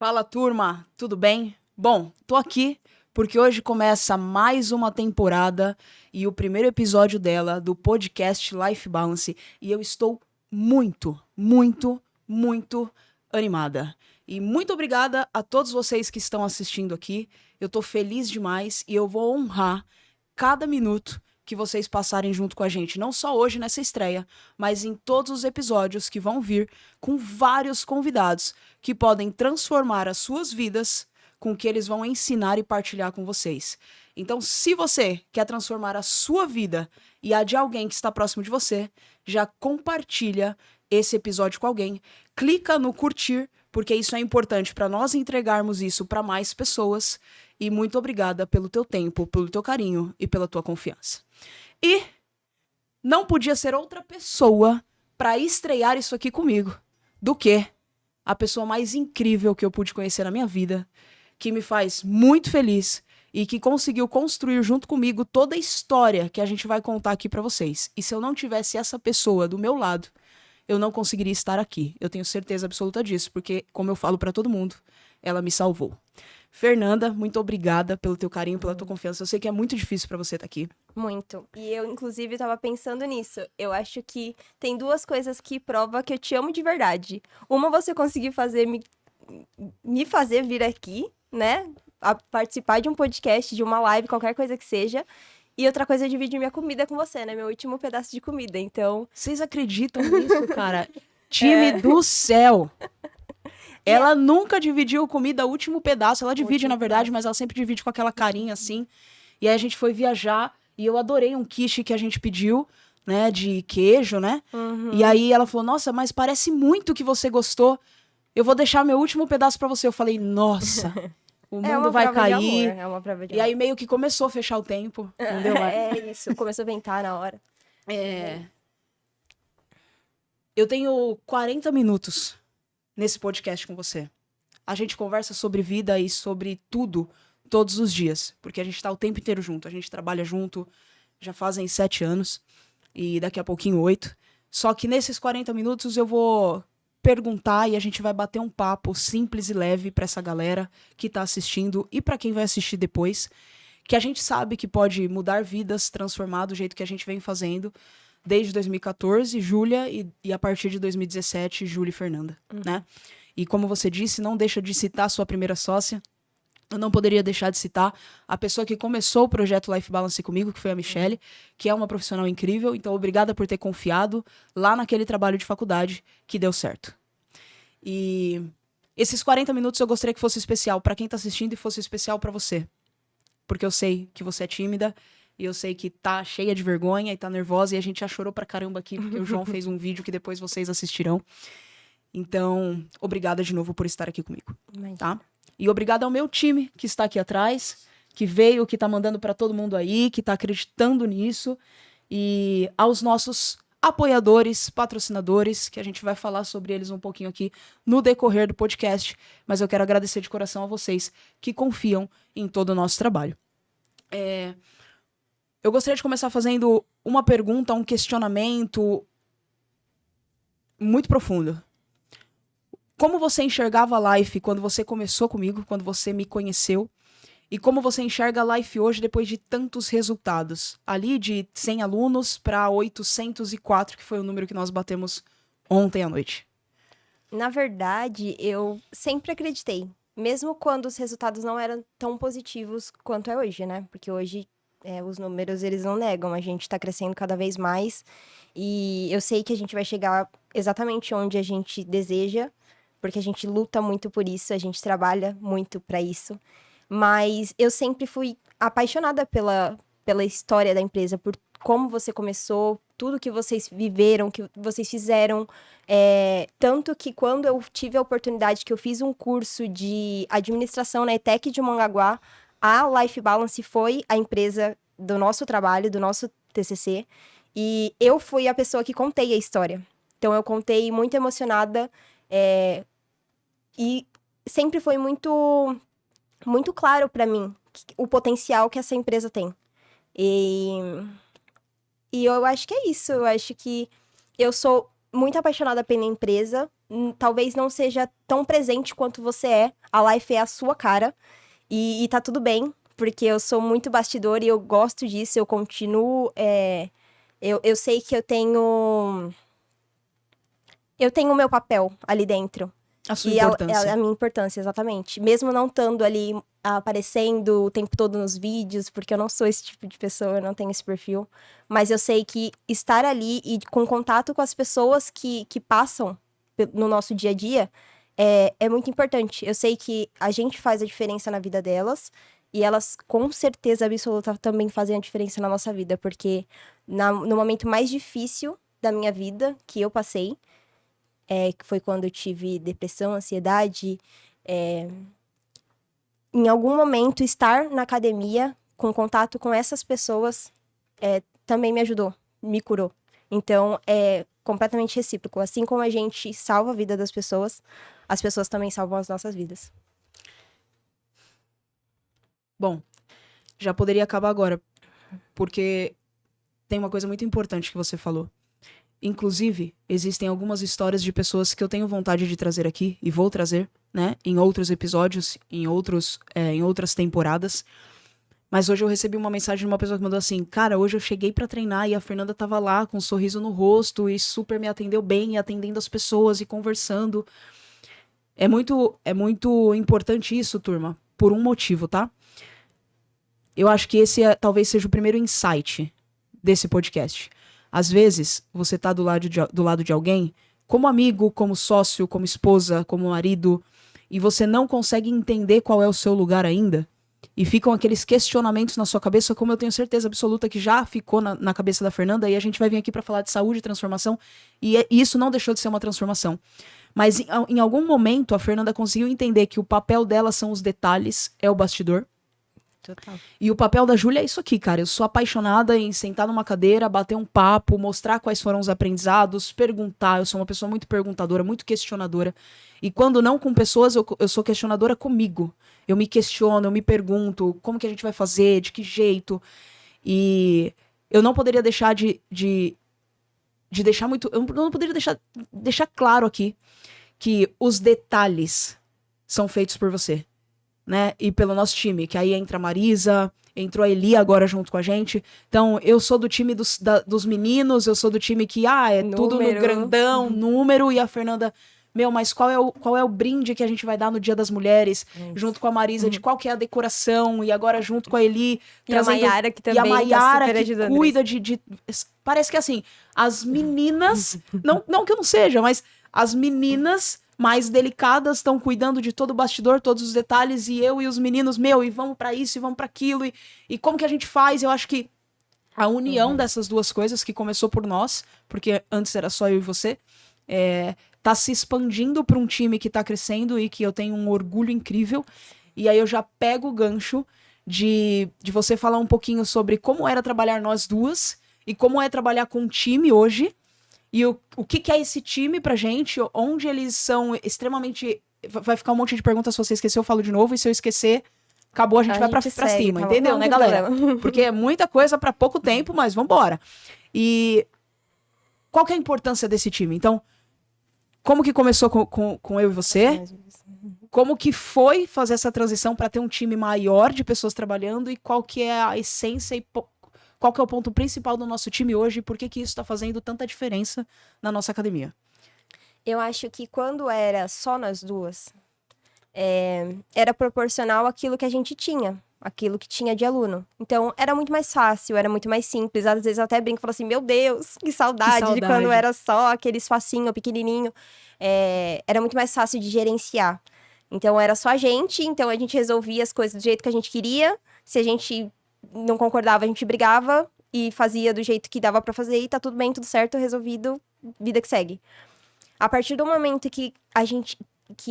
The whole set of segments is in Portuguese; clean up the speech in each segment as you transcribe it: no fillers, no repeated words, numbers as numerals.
Fala, turma, tudo bem? Bom, tô aqui porque hoje começa mais uma temporada e o primeiro episódio dela do podcast Life Balance e eu estou muito animada. E muito obrigada a todos vocês que estão assistindo aqui. Eu tô feliz demais e eu vou honrar cada minuto que vocês passarem junto com a gente, não só hoje nessa estreia, mas em todos os episódios que vão vir com vários convidados que podem transformar as suas vidas com o que eles vão ensinar e partilhar com vocês. Então, se você quer transformar a sua vida e a de alguém que está próximo de você, já compartilha esse episódio com alguém, clica no curtir, porque isso é importante para nós entregarmos isso para mais pessoas. E muito obrigada pelo teu tempo, pelo teu carinho e pela tua confiança. E não podia ser outra pessoa para estrear isso aqui comigo do que a pessoa mais incrível que eu pude conhecer na minha vida, que me faz muito feliz e que conseguiu construir junto comigo toda a história que a gente vai contar aqui para vocês. E se eu não tivesse essa pessoa do meu lado, eu não conseguiria estar aqui. Eu tenho certeza absoluta disso, porque, como eu falo para todo mundo, ela me salvou. Fernanda, muito obrigada pelo teu carinho, pela tua confiança. Eu sei que é muito difícil para você estar aqui. Muito. E eu, inclusive, tava pensando nisso. Eu acho que tem duas coisas que provam que eu te amo de verdade. Uma, você conseguir me fazer vir aqui, né? A participar de um podcast, de uma live, qualquer coisa que seja. E outra coisa é dividir minha comida com você, né? Meu último pedaço de comida. Então. Vocês acreditam nisso, cara? Time do céu! Ela nunca dividiu comida, o último pedaço. Ela divide, na verdade, mas ela sempre divide com aquela carinha assim. E aí a gente foi viajar e eu adorei um quiche que a gente pediu, né, de queijo, né? E aí ela falou, nossa, mas parece muito que você gostou. Eu vou deixar meu último pedaço pra você. Eu falei, nossa, o É mundo uma vai prova de cair. amor. É uma prova de E aí amor. meio que começou a fechar o tempo, não deu mais. É isso. Começou a ventar na hora. É... Eu tenho 40 minutos nesse podcast com você. A gente conversa sobre vida e sobre tudo todos os dias, porque a gente tá o tempo inteiro junto, a gente trabalha junto, já fazem 7 anos e daqui a pouquinho 8. Só que nesses 40 minutos eu vou perguntar e a gente vai bater um papo simples e leve pra essa galera que tá assistindo e pra quem vai assistir depois, que a gente sabe que pode mudar vidas, transformar do jeito que a gente vem fazendo desde 2014, Júlia, e a partir de 2017, Júlia e Fernanda, né? E como você disse, não deixa de citar sua primeira sócia. Eu não poderia deixar de citar a pessoa que começou o projeto Life Balance comigo, que foi a Michelle, que é uma profissional incrível. Então, obrigada por ter confiado lá naquele trabalho de faculdade que deu certo. E esses 40 minutos eu gostaria que fosse especial para quem tá assistindo e fosse especial para você. Porque eu sei que você é tímida e eu sei que tá cheia de vergonha e tá nervosa e a gente já chorou pra caramba aqui, porque o João fez um vídeo que depois vocês assistirão. Então, obrigada de novo por estar aqui comigo, tá? E obrigada ao meu time que está aqui atrás, que veio, que tá mandando pra todo mundo aí, que tá acreditando nisso. E aos nossos apoiadores, patrocinadores, que a gente vai falar sobre eles um pouquinho aqui no decorrer do podcast. Mas eu quero agradecer de coração a vocês que confiam em todo o nosso trabalho. Eu gostaria de começar fazendo uma pergunta, um questionamento muito profundo. Como você enxergava a Life quando você começou comigo, quando você me conheceu? E como você enxerga a Life hoje depois de tantos resultados? Ali de 100 alunos para 804, que foi o número que nós batemos ontem à noite. Na verdade, eu sempre acreditei, mesmo quando os resultados não eram tão positivos quanto é hoje, né? Porque hoje os números eles não negam, a gente tá crescendo cada vez mais e eu sei que a gente vai chegar exatamente onde a gente deseja, porque a gente luta muito por isso, a gente trabalha muito para isso. Mas eu sempre fui apaixonada pela história da empresa, por como você começou, tudo que vocês viveram, que vocês fizeram. Tanto que quando eu tive a oportunidade que eu fiz um curso de administração na ETEC de Mongaguá, a Life Balance foi a empresa do nosso trabalho, do nosso TCC, e eu fui a pessoa que contei a história. Então, eu contei muito emocionada, e sempre foi muito, muito claro para mim o potencial que essa empresa tem. E eu acho que é isso. Eu acho que eu sou muito apaixonada pela empresa. talvez não seja tão presente quanto você é. A life é a sua cara. E tá tudo bem, porque eu sou muito bastidor e eu gosto disso, eu continuo. Eu sei que eu tenho. Eu tenho o meu papel ali dentro. A sua E importância. a minha importância, exatamente. Mesmo não estando ali aparecendo o tempo todo nos vídeos, porque eu não sou esse tipo de pessoa, eu não tenho esse perfil. Mas eu sei que estar ali e com contato com as pessoas que passam no nosso dia a dia é muito importante. Eu sei que a gente faz a diferença na vida delas e elas, com certeza absoluta, também fazem a diferença na nossa vida, porque no momento mais difícil da minha vida que eu passei, que foi quando eu tive depressão, ansiedade. Em algum momento, estar na academia, com contato com essas pessoas, também me ajudou, me curou. Então, é completamente recíproco. Assim como a gente salva a vida das pessoas, as pessoas também salvam as nossas vidas. Bom, já poderia acabar agora, porque tem uma coisa muito importante que você falou. Inclusive, existem algumas histórias de pessoas que eu tenho vontade de trazer aqui, e vou trazer, né, em outros episódios, em outras temporadas. Mas hoje eu recebi uma mensagem de uma pessoa que mandou assim: cara, hoje eu cheguei pra treinar e a Fernanda tava lá com um sorriso no rosto e super me atendeu bem, e atendendo as pessoas e conversando. É muito importante isso, turma, por um motivo, tá? Eu acho que esse talvez seja o primeiro insight desse podcast. Às vezes, você tá do lado de alguém, como amigo, como sócio, como esposa, como marido, e você não consegue entender qual é o seu lugar ainda, e ficam aqueles questionamentos na sua cabeça, como eu tenho certeza absoluta que já ficou na cabeça da Fernanda, e a gente vai vir aqui pra falar de saúde e transformação, e isso não deixou de ser uma transformação. Mas em algum momento, a Fernanda conseguiu entender que o papel dela são os detalhes, é o bastidor. Total. E o papel da Júlia é isso aqui, cara. Eu sou apaixonada em sentar numa cadeira, bater um papo, mostrar quais foram os aprendizados, perguntar. Eu sou uma pessoa muito perguntadora, muito questionadora. E quando não com pessoas, eu sou questionadora comigo. Eu me questiono, eu me pergunto como que a gente vai fazer, de que jeito. E eu não poderia deixar de deixar muito. Eu não poderia deixar claro aqui que os detalhes são feitos por você, né? E pelo nosso time, que aí entra a Marisa, entrou a Eli agora junto com a gente. Então, eu sou do time dos meninos, eu sou do time que, é tudo no Número. grandão, número, e a Fernanda, meu, mas qual é o brinde que a gente vai dar no Dia das Mulheres, junto com a Marisa, de qual que é a decoração, e agora junto com a Eli, E a Maiara, que e a também tá Maiara, super que ajudando cuida de... Parece que, assim, as meninas, não que eu não seja, mas as meninas mais delicadas estão cuidando de todo o bastidor, todos os detalhes, e eu e os meninos, meu, e vamos pra isso, e vamos pra aquilo, e como que a gente faz? Eu acho que a união dessas duas coisas, que começou por nós, porque antes era só eu e você, tá se expandindo pra um time que tá crescendo e que eu tenho um orgulho incrível. E aí eu já pego o gancho de você falar um pouquinho sobre como era trabalhar nós duas e como é trabalhar com um time hoje. E o que é esse time pra gente, onde eles são extremamente... Vai ficar um monte de perguntas, se você esquecer eu falo de novo, e se eu esquecer, acabou, a gente vai pra segue, cima, tá bom? entendeu, Não né, tem galera? problema. Porque é muita coisa pra pouco tempo, mas vambora. E qual que é a importância desse time? Então, como que começou com eu e você? Como que foi fazer essa transição pra ter um time maior de pessoas trabalhando, e qual que é a essência e qual que é o ponto principal do nosso time hoje e por que que isso tá fazendo tanta diferença na nossa academia? Eu acho que quando era só nós duas, era proporcional àquilo que a gente tinha, aquilo que tinha de aluno. Então, era muito mais fácil, era muito mais simples. Às vezes eu até brinco e falo assim, meu Deus, que saudade de quando era só aquele espacinho pequenininho. Era muito mais fácil de gerenciar. Então, era só a gente, então a gente resolvia as coisas do jeito que a gente queria. Se a gente não concordava, a gente brigava e fazia do jeito que dava pra fazer, e tá tudo bem, tudo certo, resolvido, vida que segue. A partir do momento que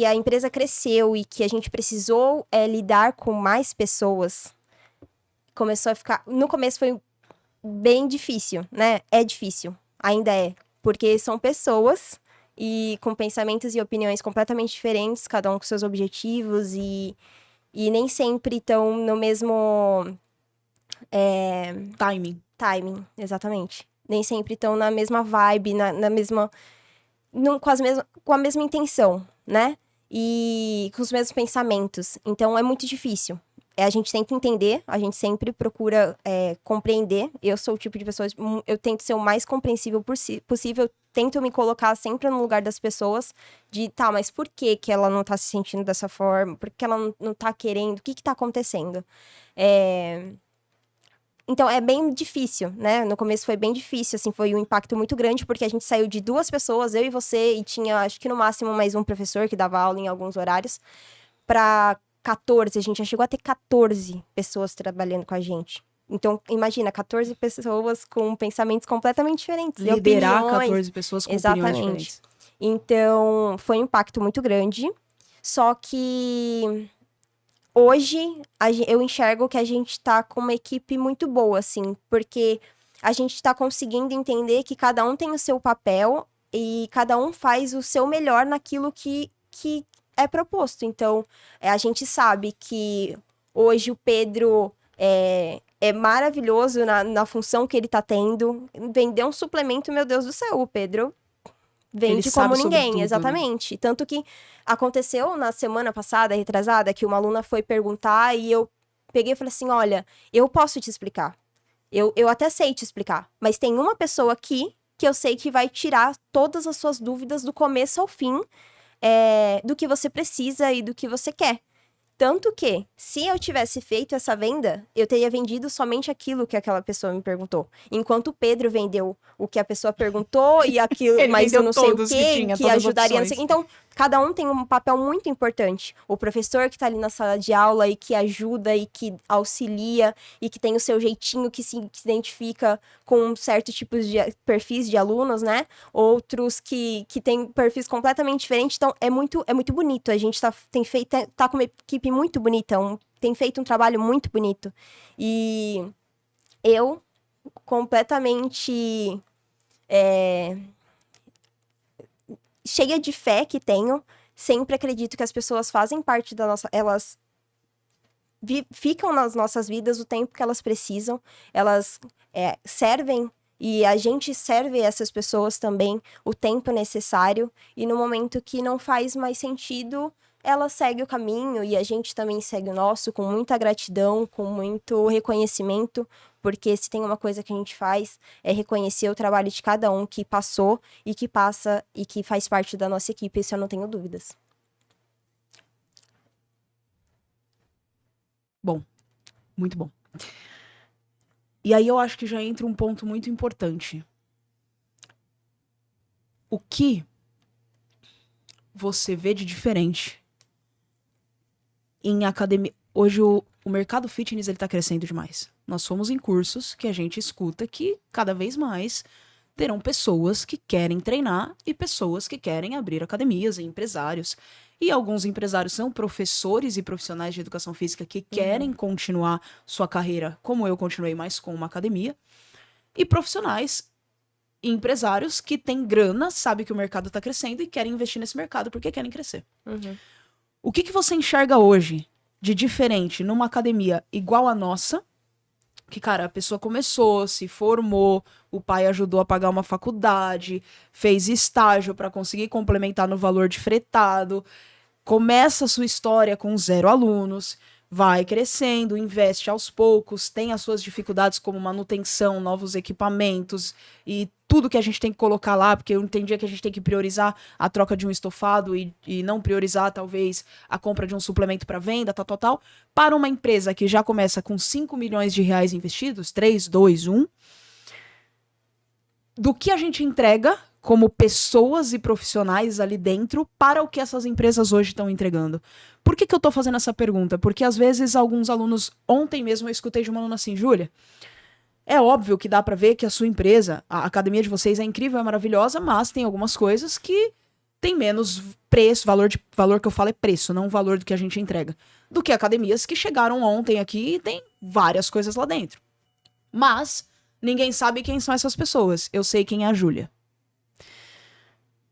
a empresa cresceu e que a gente precisou lidar com mais pessoas, começou a ficar... No começo foi bem difícil, né? É difícil, ainda é. Porque são pessoas e com pensamentos e opiniões completamente diferentes, cada um com seus objetivos, e nem sempre estão no mesmo Timing. timing, exatamente. Nem sempre estão na mesma vibe, na mesma... com a mesma intenção, né? E com os mesmos pensamentos. Então, é muito difícil. A gente tenta entender, a gente sempre procura compreender. Eu sou o tipo de pessoa, eu tento ser o mais compreensível possível, tento me colocar sempre no lugar das pessoas, tá, mas por que que ela não tá se sentindo dessa forma? Por que ela não tá querendo? O que que tá acontecendo? Então, é bem difícil, né? No começo foi bem difícil, assim, foi um impacto muito grande, porque a gente saiu de 2 pessoas, eu e você, e tinha, acho que no máximo, mais um professor que dava aula em alguns horários, para 14, a gente já chegou a ter 14 pessoas trabalhando com a gente. Então, imagina, 14 pessoas com pensamentos completamente diferentes. Liderar opiniões. 14 pessoas com opiniões diferentes. Então, foi um impacto muito grande. Só que hoje eu enxergo que a gente tá com uma equipe muito boa, assim, porque a gente tá conseguindo entender que cada um tem o seu papel e cada um faz o seu melhor naquilo que é proposto. Então, a gente sabe que hoje o Pedro é maravilhoso na função que ele tá tendo. Vender um suplemento, meu Deus do céu, o Pedro Ele vende sabe como sobre ninguém, tudo, né? exatamente. Tanto que aconteceu na semana passada, retrasada, que uma aluna foi perguntar e eu peguei e falei assim: olha, eu posso te explicar. Eu até sei te explicar, mas tem uma pessoa aqui que eu sei que vai tirar todas as suas dúvidas do começo ao fim, do que você precisa e do que você quer. Tanto que, se eu tivesse feito essa venda, eu teria vendido somente aquilo que aquela pessoa me perguntou. Enquanto o Pedro vendeu o que a pessoa perguntou e aquilo, Ele mas eu vendeu não sei o todos que quê, tinha, que todas as ajudaria, não sei o quê. opções. Então, cada um tem um papel muito importante. O professor que tá ali na sala de aula e que ajuda e que auxilia e que tem o seu jeitinho que se tá com certos tipos de perfis de alunos, né? Outros que têm perfis completamente diferentes. Então, é muito bonito. A gente tá com uma equipe muito bonita, tem feito um trabalho muito bonito. E eu, completamente cheia de fé que tenho, sempre acredito que as pessoas fazem parte da nossa... Elas ficam nas nossas vidas o tempo que elas precisam, elas servem e a gente serve essas pessoas também o tempo necessário e no momento que não faz mais sentido, ela segue o caminho e a gente também segue o nosso com muita gratidão, com muito reconhecimento, porque se tem uma coisa que a gente faz é reconhecer o trabalho de cada um que passou e que passa e que faz parte da nossa equipe, isso eu não tenho dúvidas. Bom, muito bom. E aí eu acho que já entra um ponto muito importante. O que você vê de diferente em academia? Hoje o mercado fitness ele tá crescendo demais. Nós fomos em cursos que a gente escuta que cada vez mais terão pessoas que querem treinar e pessoas que querem abrir academias e empresários. E alguns empresários são professores e profissionais de educação física que querem continuar sua carreira, como eu continuei, mas com uma academia. E profissionais e empresários que têm grana, sabem que o mercado está crescendo e querem investir nesse mercado porque querem crescer. O que você enxerga hoje de diferente numa academia igual a nossa? Que, cara, a pessoa começou, se formou, o pai ajudou a pagar uma faculdade, fez estágio para conseguir complementar no valor de fretado, começa a sua história com 0 alunos, vai crescendo, investe aos poucos, tem as suas dificuldades como manutenção, novos equipamentos e tudo que a gente tem que colocar lá, porque eu entendia que a gente tem que priorizar a troca de um estofado e não priorizar, talvez, a compra de um suplemento para venda, tal. Para uma empresa que já começa com 5 milhões de reais investidos, 3, 2, 1, do que a gente entrega como pessoas e profissionais ali dentro para o que essas empresas hoje estão entregando. Por que eu tô fazendo essa pergunta? Porque às vezes alguns alunos, ontem mesmo eu escutei de uma aluna assim, Júlia, é óbvio que dá para ver que a sua empresa, a academia de vocês é incrível, é maravilhosa, mas tem algumas coisas que tem menos preço, valor que eu falo é preço, não o valor do que a gente entrega, do que academias que chegaram ontem aqui e tem várias coisas lá dentro. Mas ninguém sabe quem são essas pessoas. Eu sei quem é a Júlia.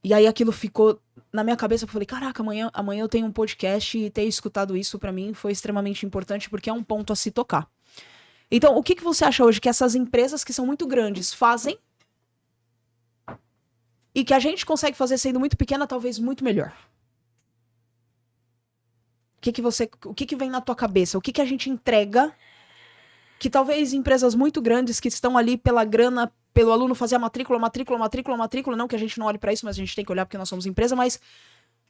E aí aquilo ficou na minha cabeça, eu falei, caraca, amanhã eu tenho um podcast e ter escutado isso pra mim foi extremamente importante porque é um ponto a se tocar. Então, o que você acha hoje que essas empresas que são muito grandes fazem e que a gente consegue fazer sendo muito pequena, talvez muito melhor. O que vem na tua cabeça? O que a gente entrega que talvez empresas muito grandes que estão ali pela grana, pelo aluno fazer a matrícula, não que a gente não olhe pra isso, mas a gente tem que olhar porque nós somos empresa, mas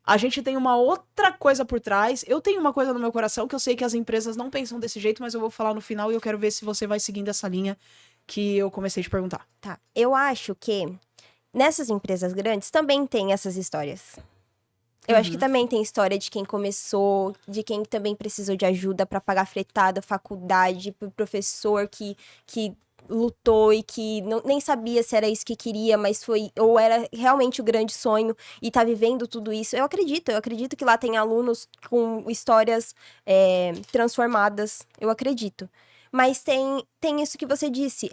a gente tem uma outra coisa por trás. Eu tenho uma coisa no meu coração que eu sei que as empresas não pensam desse jeito, mas eu vou falar no final e eu quero ver se você vai seguindo essa linha que eu comecei a te perguntar. Tá. Eu acho que nessas empresas grandes também tem essas histórias. Eu acho que também tem história de quem começou, de quem também precisou de ajuda para pagar fretada, faculdade, pro professor que lutou e que nem sabia se era isso que queria, mas foi, ou era realmente o grande sonho e tá vivendo tudo isso. Eu acredito que lá tem alunos com histórias transformadas, eu acredito. Mas tem isso que você disse,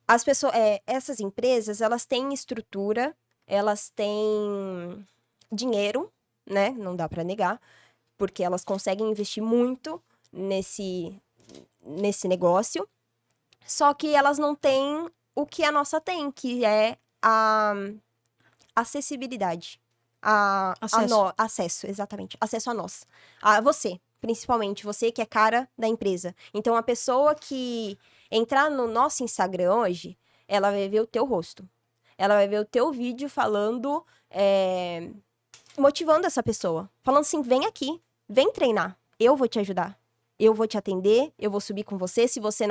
as pessoas, essas empresas, elas têm estrutura, elas têm dinheiro, né? Não dá para negar, porque elas conseguem investir muito nesse negócio. Só que elas não têm o que a nossa tem, que é a acessibilidade. Acesso, exatamente. Acesso a nós. A você, principalmente. Você que é cara da empresa. Então, a pessoa que entrar no nosso Instagram hoje, ela vai ver o teu rosto. Ela vai ver o teu vídeo falando... motivando essa pessoa. Falando assim, vem aqui, vem treinar. Eu vou te ajudar. Eu vou te atender, eu vou subir com você. Se você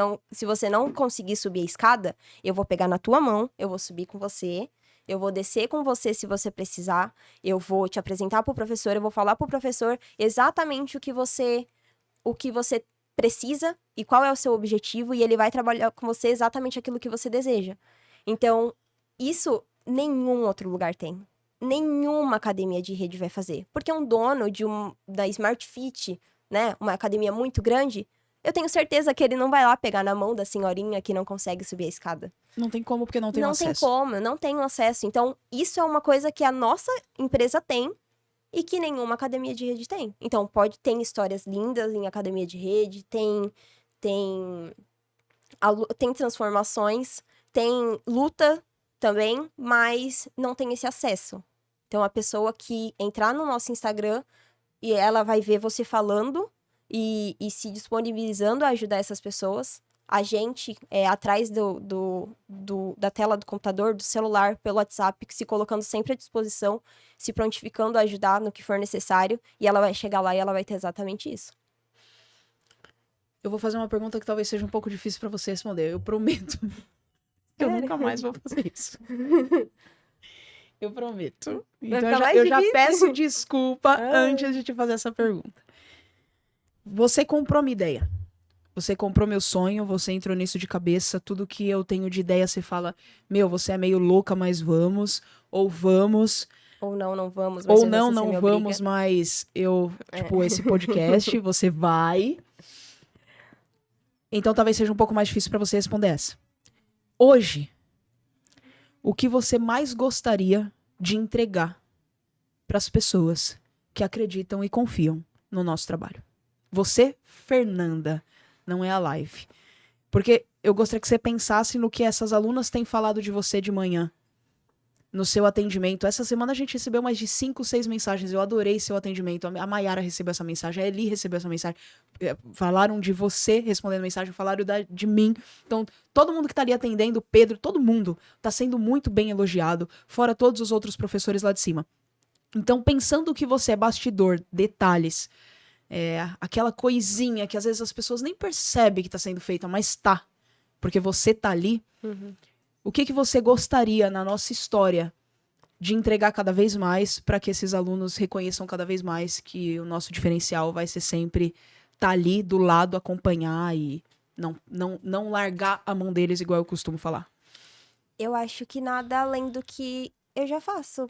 não conseguir subir a escada, eu vou pegar na tua mão, eu vou subir com você, eu vou descer com você se você precisar, eu vou te apresentar pro professor, eu vou falar pro professor exatamente o que você precisa e qual é o seu objetivo, e ele vai trabalhar com você exatamente aquilo que você deseja. Então, isso nenhum outro lugar tem. Nenhuma academia de rede vai fazer. Porque um dono da Smart Fit, né, uma academia muito grande, eu tenho certeza que ele não vai lá pegar na mão da senhorinha que não consegue subir a escada. Não tem como, porque não tem acesso. Não tem como, eu não tenho acesso. Então, isso é uma coisa que a nossa empresa tem e que nenhuma academia de rede tem. Então, tem histórias lindas em academia de rede, tem transformações, tem luta também, mas não tem esse acesso. Então, a pessoa que entrar no nosso Instagram, e ela vai ver você falando e se disponibilizando a ajudar essas pessoas. A gente, atrás da tela do computador, do celular, pelo WhatsApp, se colocando sempre à disposição, se prontificando a ajudar no que for necessário, e ela vai chegar lá e ela vai ter exatamente isso. Eu vou fazer uma pergunta que talvez seja um pouco difícil pra você responder. Eu prometo que eu nunca mais vou fazer isso. Eu prometo. Então eu já peço desculpa antes de te fazer essa pergunta. Você comprou minha ideia. Você comprou meu sonho, você entrou nisso de cabeça. Tudo que eu tenho de ideia, você fala, você é meio louca, mas vamos. Ou vamos. Ou não vamos. Mas ou não vamos, mas esse podcast, você vai. Então talvez seja um pouco mais difícil pra você responder essa. Hoje, o que você mais gostaria de entregar para as pessoas que acreditam e confiam no nosso trabalho? Você, Fernanda, não é a live. Porque eu gostaria que você pensasse no que essas alunas têm falado de você de manhã, no seu atendimento. Essa semana a gente recebeu mais de 5, 6 mensagens. Eu adorei seu atendimento. A Mayara recebeu essa mensagem, a Eli recebeu essa mensagem. Falaram de você respondendo mensagem, falaram de mim. Então, todo mundo que tá ali atendendo, Pedro, todo mundo tá sendo muito bem elogiado, fora todos os outros professores lá de cima. Então, pensando que você é bastidor, detalhes, aquela coisinha que às vezes as pessoas nem percebem que tá sendo feita, mas tá. Porque você tá ali. O que você gostaria na nossa história de entregar cada vez mais para que esses alunos reconheçam cada vez mais que o nosso diferencial vai ser sempre estar ali do lado, acompanhar e não largar a mão deles, igual eu costumo falar? Eu acho que nada além do que eu já faço.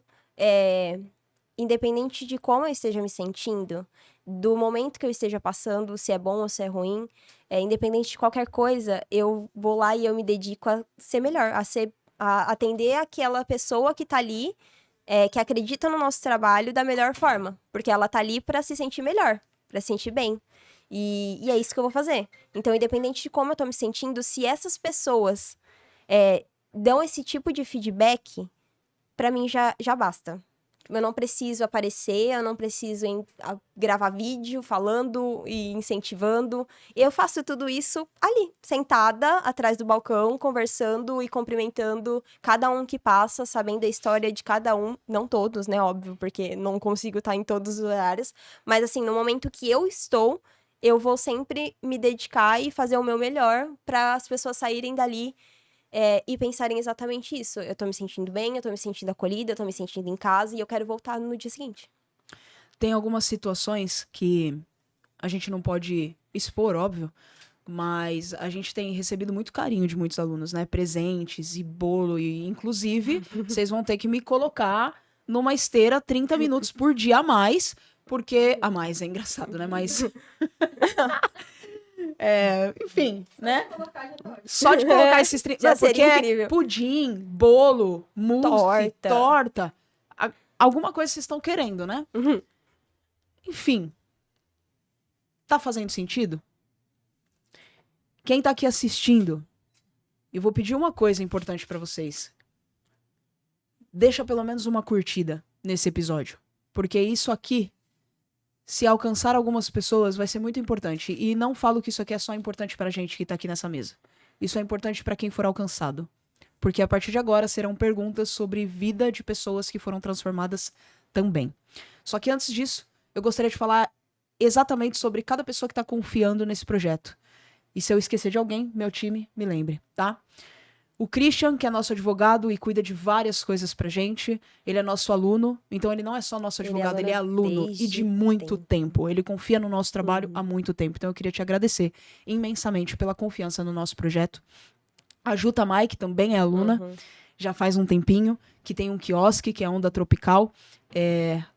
Independente de como eu esteja me sentindo, do momento que eu esteja passando, se é bom ou se é ruim, independente de qualquer coisa, eu vou lá e eu me dedico a ser melhor, a atender aquela pessoa que tá ali, que acredita no nosso trabalho da melhor forma, porque ela tá ali pra se sentir melhor, pra se sentir bem. E é isso que eu vou fazer. Então, independente de como eu tô me sentindo, se essas pessoas dão esse tipo de feedback, pra mim já basta. Eu não preciso aparecer, eu não preciso gravar vídeo falando e incentivando. Eu faço tudo isso ali, sentada atrás do balcão, conversando e cumprimentando cada um que passa, sabendo a história de cada um. Não todos, né? Óbvio, porque não consigo estar em todos os horários. Mas assim, no momento que eu estou, eu vou sempre me dedicar e fazer o meu melhor para as pessoas saírem dali e pensarem exatamente isso. Eu tô me sentindo bem, eu tô me sentindo acolhida, eu tô me sentindo em casa e eu quero voltar no dia seguinte. Tem algumas situações que a gente não pode expor, óbvio, mas a gente tem recebido muito carinho de muitos alunos, né? Presentes e bolo, e inclusive vocês vão ter que me colocar numa esteira 30 minutos por dia a mais, porque. A mais é engraçado, né? Mas. Enfim, né? Só de colocar esses 30. Já Não, porque seria incrível. pudim, bolo, mousse, Torta. torta. Alguma coisa vocês estão querendo, né? Uhum. Enfim. Tá fazendo sentido? Quem tá aqui assistindo, eu vou pedir uma coisa importante pra vocês. Deixa pelo menos uma curtida nesse episódio. Porque isso aqui, se alcançar algumas pessoas, vai ser muito importante. E não falo que isso aqui é só importante pra gente que tá aqui nessa mesa. Isso é importante pra quem for alcançado. Porque a partir de agora serão perguntas sobre vida de pessoas que foram transformadas também. Só que antes disso, eu gostaria de falar exatamente sobre cada pessoa que tá confiando nesse projeto. E se eu esquecer de alguém, meu time, me lembre, tá? O Christian, que é nosso advogado e cuida de várias coisas pra gente, ele é nosso aluno, então ele não é só nosso advogado, ele é aluno e de muito tempo. Ele confia no nosso trabalho há muito tempo, então eu queria te agradecer imensamente pela confiança no nosso projeto. A Ju Tamay, que também é aluna, já faz um tempinho, que tem um quiosque, que é a Onda Tropical,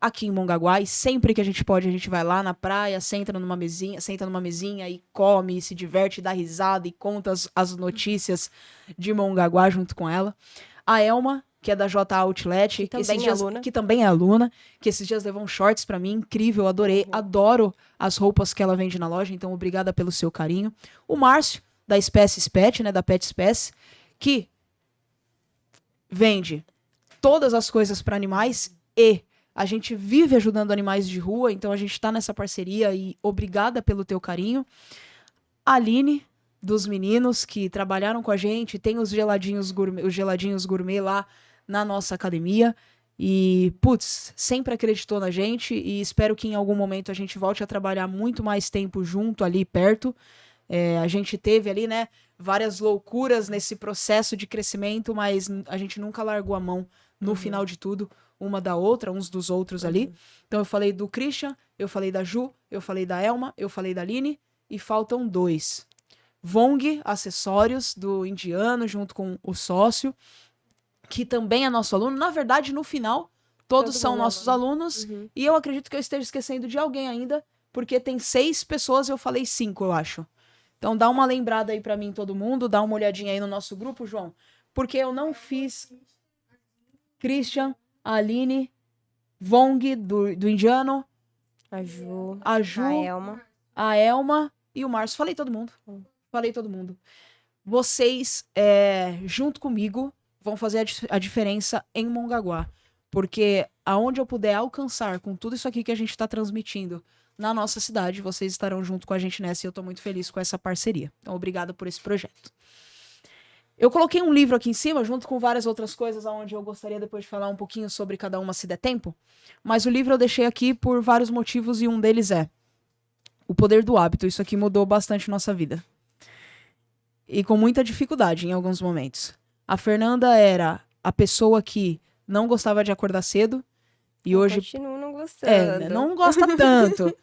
aqui em Mongaguá, e sempre que a gente pode, a gente vai lá na praia, senta numa mesinha e come, e se diverte, dá risada e conta as notícias de Mongaguá junto com ela. A Elma, que é da J Outlet, que também é aluna, que esses dias levou shorts pra mim, incrível, adorei, adoro as roupas que ela vende na loja, então obrigada pelo seu carinho. O Márcio, da Espécies Pet, né, da Pet Espécie, que vende todas as coisas para animais e a gente vive ajudando animais de rua, então a gente tá nessa parceria e obrigada pelo teu carinho. A Aline, dos meninos que trabalharam com a gente, tem os geladinhos gourmet lá na nossa academia e, putz, sempre acreditou na gente e espero que em algum momento a gente volte a trabalhar muito mais tempo junto ali perto. A gente teve ali, né, várias loucuras nesse processo de crescimento, mas a gente nunca largou a mão no final de tudo, uma da outra, uns dos outros ali. Então eu falei do Christian, eu falei da Ju, eu falei da Elma, eu falei da Aline, e faltam 2. Vong Acessórios, do Indiano, junto com o sócio, que também é nosso aluno. Na verdade, no final, todos são nossos alunos, e eu acredito que eu esteja esquecendo de alguém ainda, porque tem 6 pessoas, eu falei 5, eu acho. Então dá uma lembrada aí pra mim, todo mundo, dá uma olhadinha aí no nosso grupo, João, porque eu não fiz Christian, a Aline, Vong, do Indiano, A Ju, a Elma e o Márcio. Falei todo mundo. Vocês, junto comigo, vão fazer a diferença em Mongaguá, porque aonde eu puder alcançar com tudo isso aqui que a gente tá transmitindo na nossa cidade, vocês estarão junto com a gente nessa e eu tô muito feliz com essa parceria. Então, obrigada por esse projeto. Eu coloquei um livro aqui em cima, junto com várias outras coisas, onde eu gostaria depois de falar um pouquinho sobre cada uma, se der tempo. Mas o livro eu deixei aqui por vários motivos e um deles é O Poder do Hábito. Isso aqui mudou bastante nossa vida. E com muita dificuldade em alguns momentos. A Fernanda era a pessoa que não gostava de acordar cedo. E hoje continuo não gostando. Não gosta tanto.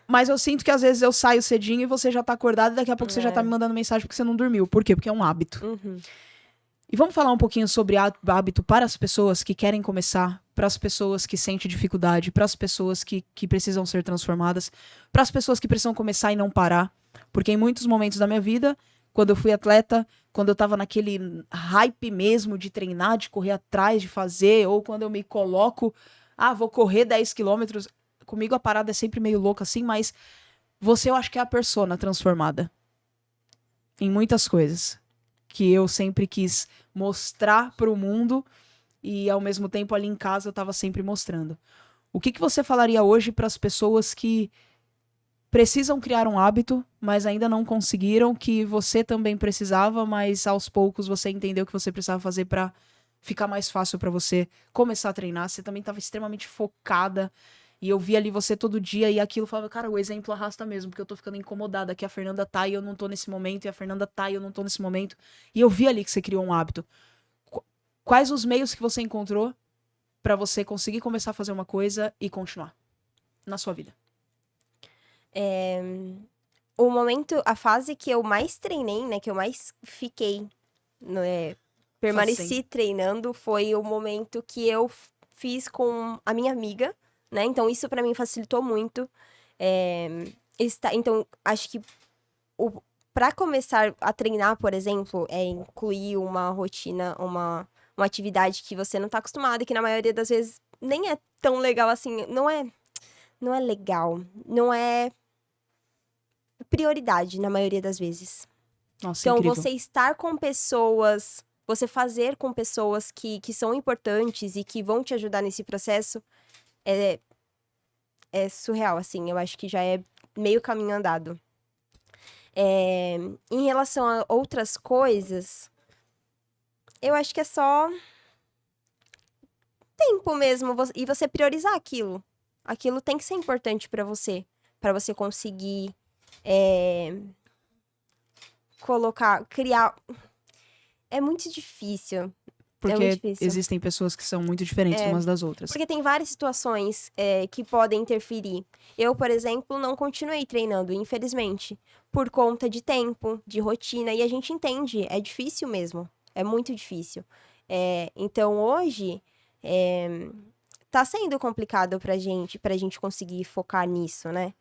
Mas eu sinto que às vezes eu saio cedinho e você já tá acordado e daqui a pouco você já tá me mandando mensagem porque você não dormiu. Por quê? Porque é um hábito. E vamos falar um pouquinho sobre hábito para as pessoas que querem começar, para as pessoas que sentem dificuldade, para as pessoas que precisam ser transformadas, para as pessoas que precisam começar e não parar. Porque em muitos momentos da minha vida, quando eu fui atleta, quando eu tava naquele hype mesmo de treinar, de correr atrás, de fazer, ou quando eu me coloco, vou correr 10 quilômetros, comigo a parada é sempre meio louca assim, mas você eu acho que é a persona transformada em muitas coisas que eu sempre quis mostrar pro mundo e ao mesmo tempo ali em casa eu tava sempre mostrando. O que você falaria hoje para as pessoas que precisam criar um hábito, mas ainda não conseguiram, que você também precisava, mas aos poucos você entendeu que você precisava fazer para ficar mais fácil para você começar a treinar? Você também estava extremamente focada, e eu via ali você todo dia, e aquilo falava, cara, o exemplo arrasta mesmo, porque eu tô ficando incomodada, que a Fernanda tá e eu não tô nesse momento, e a Fernanda tá e eu não tô nesse momento. E eu vi ali que você criou um hábito. Quais os meios que você encontrou para você conseguir começar a fazer uma coisa e continuar na sua vida? O momento, a fase que eu mais treinei, né, que eu mais fiquei, permaneci treinando, foi o momento que eu fiz com a minha amiga, né, então isso pra mim facilitou muito. Então, acho que pra começar a treinar, por exemplo, incluir uma rotina, uma atividade que você não tá acostumado e que na maioria das vezes nem é tão legal assim, não é legal, não é prioridade na maioria das vezes. Nossa, Então, incrível. você estar com pessoas, você fazer com pessoas que são importantes e que vão te ajudar nesse processo é surreal, assim. Eu acho que já é meio caminho andado. Em relação a outras coisas, eu acho que é só tempo mesmo e você priorizar aquilo. Aquilo tem que ser importante pra você conseguir criar. É muito difícil. Porque existem pessoas que são muito diferentes umas das outras. Porque tem várias situações que podem interferir. Eu, por exemplo, não continuei treinando, infelizmente, por conta de tempo, de rotina, e a gente entende, é difícil mesmo, é muito difícil. Então, hoje, tá sendo complicado pra gente conseguir focar nisso, né?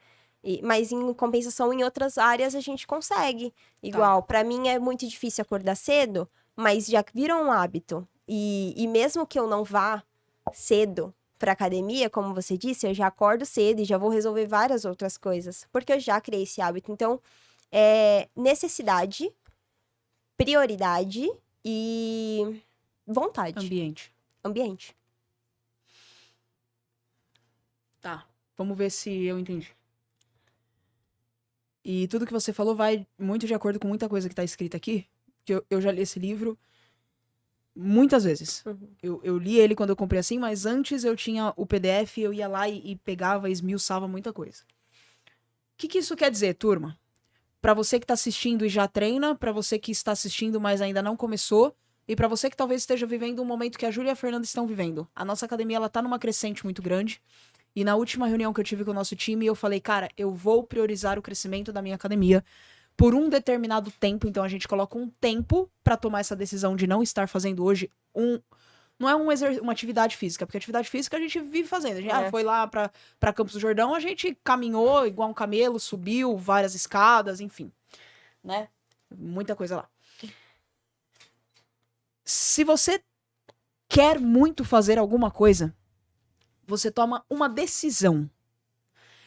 Mas, em compensação, em outras áreas, a gente consegue. Igual, pra mim é muito difícil acordar cedo, mas já virou um hábito. E mesmo que eu não vá cedo pra academia, como você disse, eu já acordo cedo e já vou resolver várias outras coisas. Porque eu já criei esse hábito. Então, necessidade, prioridade e vontade. Ambiente. Tá, vamos ver se eu entendi. E tudo que você falou vai muito de acordo com muita coisa que tá escrita aqui, que eu já li esse livro muitas vezes. Eu li ele quando eu comprei assim, mas antes eu tinha o PDF, eu ia lá e pegava e esmiuçava muita coisa. O que isso quer dizer, turma? Pra você que tá assistindo e já treina, pra você que está assistindo, mas ainda não começou, e pra você que talvez esteja vivendo um momento que a Júlia e a Fernanda estão vivendo. A nossa academia, ela tá numa crescente muito grande. E na última reunião que eu tive com o nosso time, eu falei, cara, eu vou priorizar o crescimento da minha academia por um determinado tempo. Então a gente coloca um tempo pra tomar essa decisão de não estar fazendo hoje não é uma atividade física, porque atividade física a gente vive fazendo. A gente foi lá pra Campos do Jordão, a gente caminhou igual um camelo, subiu várias escadas, enfim, né? Muita coisa lá. Se você quer muito fazer alguma coisa, você toma uma decisão.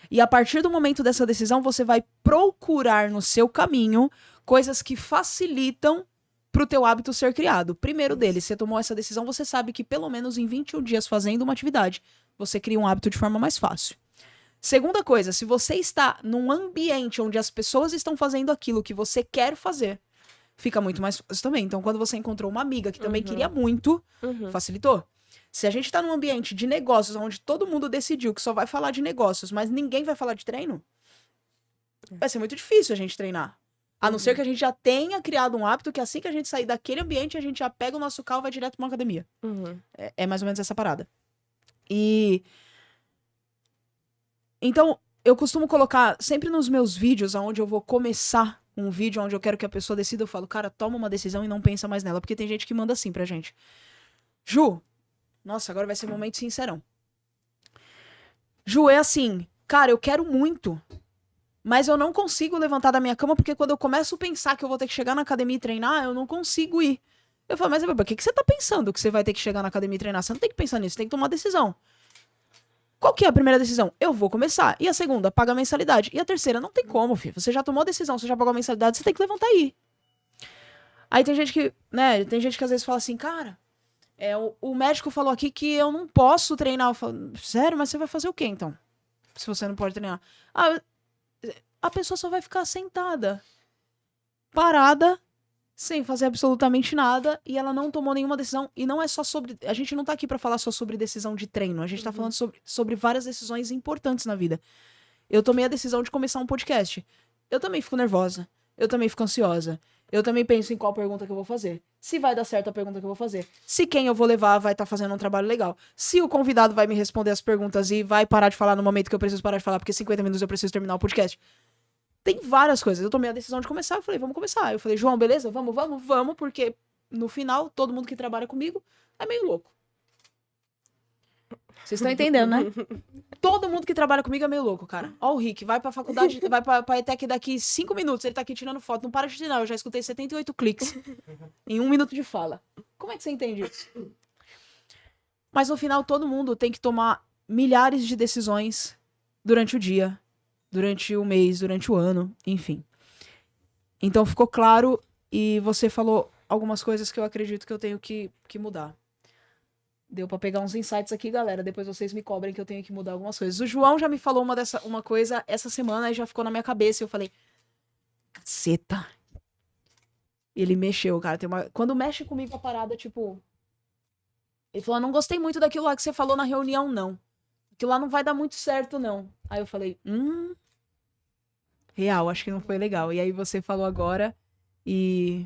E a partir do momento dessa decisão, você vai procurar no seu caminho coisas que facilitam pro teu hábito ser criado. Primeiro deles, você tomou essa decisão, você sabe que pelo menos em 21 dias fazendo uma atividade, você cria um hábito de forma mais fácil. Segunda coisa, se você está num ambiente onde as pessoas estão fazendo aquilo que você quer fazer, fica muito mais fácil também. Então, quando você encontrou uma amiga que também queria muito, facilitou. Se a gente tá num ambiente de negócios, onde todo mundo decidiu que só vai falar de negócios, mas ninguém vai falar de treino, vai ser muito difícil a gente treinar. A não ser que a gente já tenha criado um hábito que assim que a gente sair daquele ambiente, a gente já pega o nosso carro e vai direto pra uma academia. É mais ou menos essa parada. Então, eu costumo colocar sempre nos meus vídeos, onde eu vou começar um vídeo, onde eu quero que a pessoa decida, eu falo, cara, toma uma decisão e não pensa mais nela. Porque tem gente que manda assim pra gente. Ju, nossa, agora vai ser um momento sincerão. Ju, é assim, cara, eu quero muito, mas eu não consigo levantar da minha cama, porque quando eu começo a pensar que eu vou ter que chegar na academia e treinar, eu não consigo ir. Eu falo, mas por que você tá pensando que você vai ter que chegar na academia e treinar? Você não tem que pensar nisso, você tem que tomar decisão. Qual que é a primeira decisão? Eu vou começar. E a segunda? Paga a mensalidade. E a terceira? Não tem como, filho. Você já tomou a decisão, você já pagou a mensalidade, você tem que levantar e ir. Aí tem gente que, né, às vezes fala assim, cara, O médico falou aqui que eu não posso treinar. Eu falo, sério? Mas você vai fazer o quê, então? Se você não pode treinar. A pessoa só vai ficar sentada, parada, sem fazer absolutamente nada, e ela não tomou nenhuma decisão. E não é só sobre... A gente não tá aqui pra falar só sobre decisão de treino. A gente tá falando sobre várias decisões importantes na vida. Eu tomei a decisão de começar um podcast. Eu também fico nervosa. Eu também fico ansiosa. Eu também penso em qual pergunta que eu vou fazer. Se vai dar certo a pergunta que eu vou fazer. Se quem eu vou levar vai estar fazendo um trabalho legal. Se o convidado vai me responder as perguntas e vai parar de falar no momento que eu preciso parar de falar, porque 50 minutos eu preciso terminar o podcast. Tem várias coisas. Eu tomei a decisão de começar, eu falei, vamos começar. Eu falei, João, beleza? Vamos, porque no final, todo mundo que trabalha comigo é meio louco. Vocês estão entendendo, né? Todo mundo que trabalha comigo é meio louco, cara. Ó o Rick, vai pra faculdade, vai pra ETEC daqui 5 minutos, ele tá aqui tirando foto, não para de tirar, eu já escutei 78 cliques em 1 minuto de fala. Como é que você entende isso? Mas no final, todo mundo tem que tomar milhares de decisões durante o dia, durante o mês, durante o ano, enfim. Então ficou claro e você falou algumas coisas que eu acredito que eu tenho que mudar. Deu pra pegar uns insights aqui, galera. Depois vocês me cobrem que eu tenho que mudar algumas coisas. O João já me falou uma coisa essa semana e já ficou na minha cabeça. E eu falei, caceta. Ele mexeu, cara. Quando mexe comigo a parada, tipo... Ele falou, não gostei muito daquilo lá que você falou na reunião, não. Aquilo lá não vai dar muito certo, não. Aí eu falei, real, acho que não foi legal. E aí você falou agora e...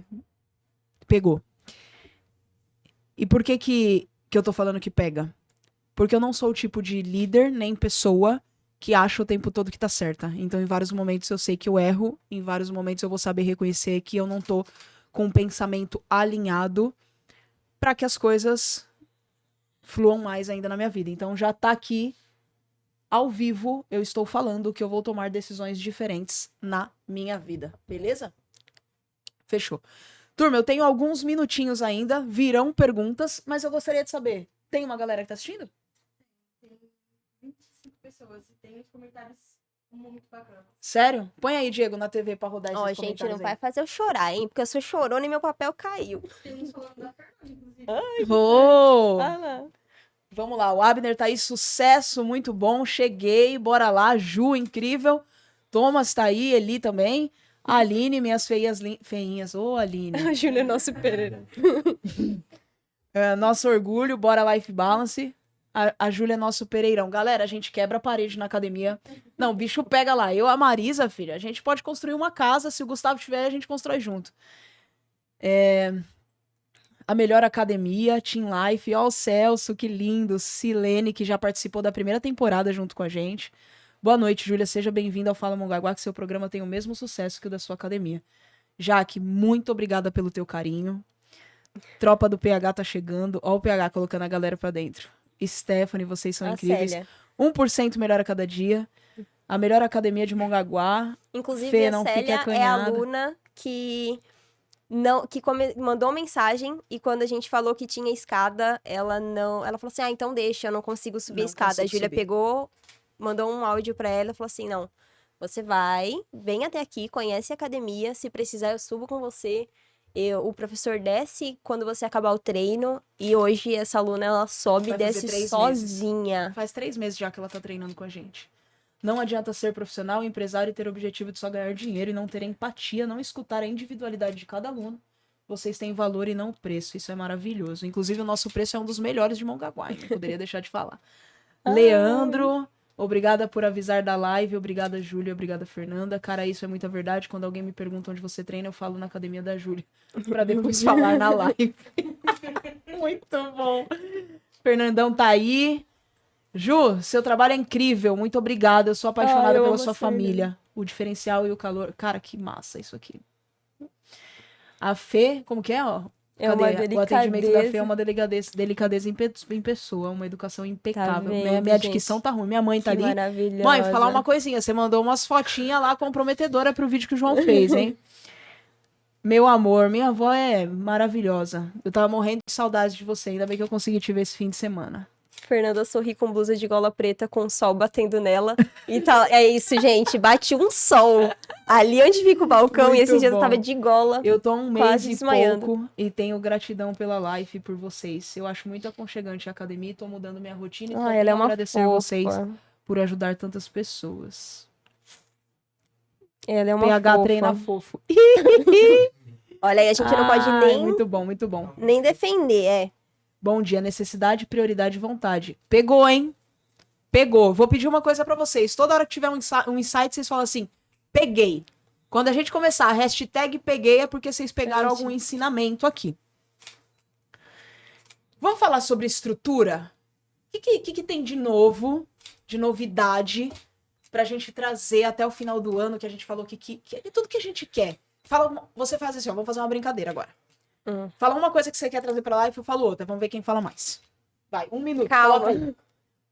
Pegou. E por que eu tô falando que pega? Porque eu não sou o tipo de líder, nem pessoa que acha o tempo todo que tá certa. Então, em vários momentos eu sei que eu erro, em vários momentos eu vou saber reconhecer que eu não tô com um pensamento alinhado para que as coisas fluam mais ainda na minha vida. Então, já tá aqui, ao vivo, eu estou falando que eu vou tomar decisões diferentes na minha vida. Beleza? Fechou. Turma, eu tenho alguns minutinhos ainda, virão perguntas, mas eu gostaria de saber, tem uma galera que tá assistindo? Tem 25 pessoas e tem os comentários muito bacanas. Sério? Põe aí, Diego, na TV pra rodar esses comentários. Ó, gente, não vai fazer eu chorar, hein? Porque eu sou chorona e meu papel caiu. Tem uns falando da Fernanda, inclusive. Oh! Ah, lá. Vamos lá, o Abner tá aí, sucesso, muito bom, cheguei, bora lá, Ju, incrível. Thomas tá aí, Eli também. Aline, minhas feinhas. Ô, Aline. A Júlia é nosso Pereira. Nosso orgulho, bora Life Balance. A Júlia é nosso Pereirão. Galera, a gente quebra a parede na academia. Não, o bicho pega lá. Eu, a Marisa, filha, a gente pode construir uma casa. Se o Gustavo tiver, a gente constrói junto. A melhor academia, Team Life. Ó, o Celso, que lindo. Silene, que já participou da primeira temporada junto com a gente. Boa noite, Júlia. Seja bem-vinda ao Fala Mongaguá, que seu programa tem o mesmo sucesso que o da sua academia. Jaque, muito obrigada pelo teu carinho. Tropa do PH tá chegando. Ó o PH colocando a galera pra dentro. Stephanie, vocês são incríveis. Célia. 1% melhor a cada dia. A melhor academia de Mongaguá. Inclusive, Fê, a não fique Célia é a acanhada. aluna que mandou mensagem e quando a gente falou que tinha escada, ela falou assim, então deixa, eu não consigo subir a Não escada. A consigo Júlia subir. pegou, mandou um áudio pra ela e falou assim, não, você vem até aqui, conhece a academia, se precisar eu subo com você. O professor desce quando você acabar o treino e hoje essa aluna, ela sobe e Vai fazer desce 3 sozinha. Faz 3 meses já que ela tá treinando com a gente. Não adianta ser profissional, empresário e ter o objetivo de só ganhar dinheiro e não ter empatia, não escutar a individualidade de cada aluno. Vocês têm valor e não preço. Isso é maravilhoso. Inclusive, o nosso preço é um dos melhores de Mongaguá. Não poderia deixar de falar. Leandro, obrigada por avisar da live. Obrigada, Júlia. Obrigada, Fernanda. Cara, isso é muita verdade. Quando alguém me pergunta onde você treina, eu falo na academia da Júlia. Pra depois falar na live. Muito bom. Fernandão tá aí. Ju, seu trabalho é incrível. Muito obrigada. Eu sou apaixonada eu pela amo sua a Fernanda. família. O diferencial e o calor. Cara, que massa isso aqui. A Fê, como que é, ó? É uma Cadê? O atendimento da Fê é delicadeza. uma delicadeza em pessoa, uma educação impecável. vendo, Minha gente? dicção tá ruim. Minha mãe tá Que ali. maravilhosa. Mãe, falar uma coisinha. Você mandou umas fotinhas lá comprometedoras pro vídeo que o João fez, hein? Meu amor, minha avó é maravilhosa. Eu tava morrendo de saudade de você. Ainda bem que eu consegui te ver esse fim de semana. Fernanda sorri com blusa de gola preta com o sol batendo nela. E tá, é isso, gente. Bate um sol ali onde fica o balcão. E Muito esses dias eu bom. tava de gola. Eu tô há um mês Quase e desmaiando. pouco e tenho gratidão pela life por vocês. Eu acho muito aconchegante a academia e tô mudando minha rotina e só Ah, tenho ela é a uma agradecer vocês fofa. por ajudar tantas pessoas. Ela é uma PH fofa. treina fofo. Olha aí, a gente não pode Ai, nem, muito bom, muito bom. nem defender, é. Bom dia, necessidade, prioridade e vontade. Pegou, hein? Pegou. Vou pedir uma coisa pra vocês. Toda hora que tiver um insight, vocês falam assim, peguei. Quando a gente começar a hashtag peguei é porque vocês pegaram algum ensinamento aqui. Vamos falar sobre estrutura? O que tem de novo, de novidade, pra gente trazer até o final do ano, que a gente falou que é tudo que a gente quer. Você faz assim, ó, vamos fazer uma brincadeira agora. Fala uma coisa que você quer trazer pra live, eu falo outra. Vamos ver quem fala mais. Vai, 1 minuto. Calma. Coloca aí.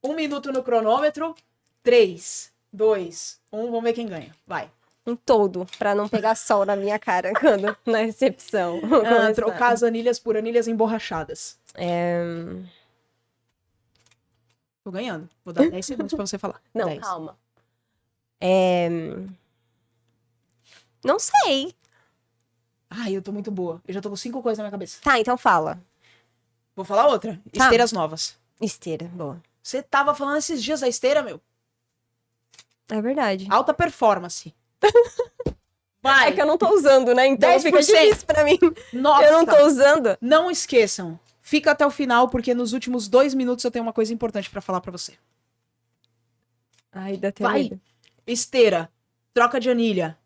1 minuto no cronômetro. 3, 2, 1. Vamos ver quem ganha. Vai. Um todo, pra não pegar sol na minha cara quando na recepção. Trocar as anilhas por anilhas emborrachadas. Tô ganhando. Vou dar 10 segundos pra você falar. Não, 10. calma. Não sei. Ai, eu tô muito boa. Eu já tô com 5 coisas na minha cabeça. Tá, então fala. Vou falar outra. Tá. Esteiras novas. Esteira, boa. Você tava falando esses dias da esteira, meu. É verdade. Alta performance. Vai. É que eu não tô usando, né? Então 10%. fica difícil pra mim. Nossa. Eu não tô usando. Não esqueçam. Fica até o final, porque nos últimos 2 minutos eu tenho uma coisa importante pra falar pra você. Ai, dá até Vai. medo. Esteira. Troca de anilha.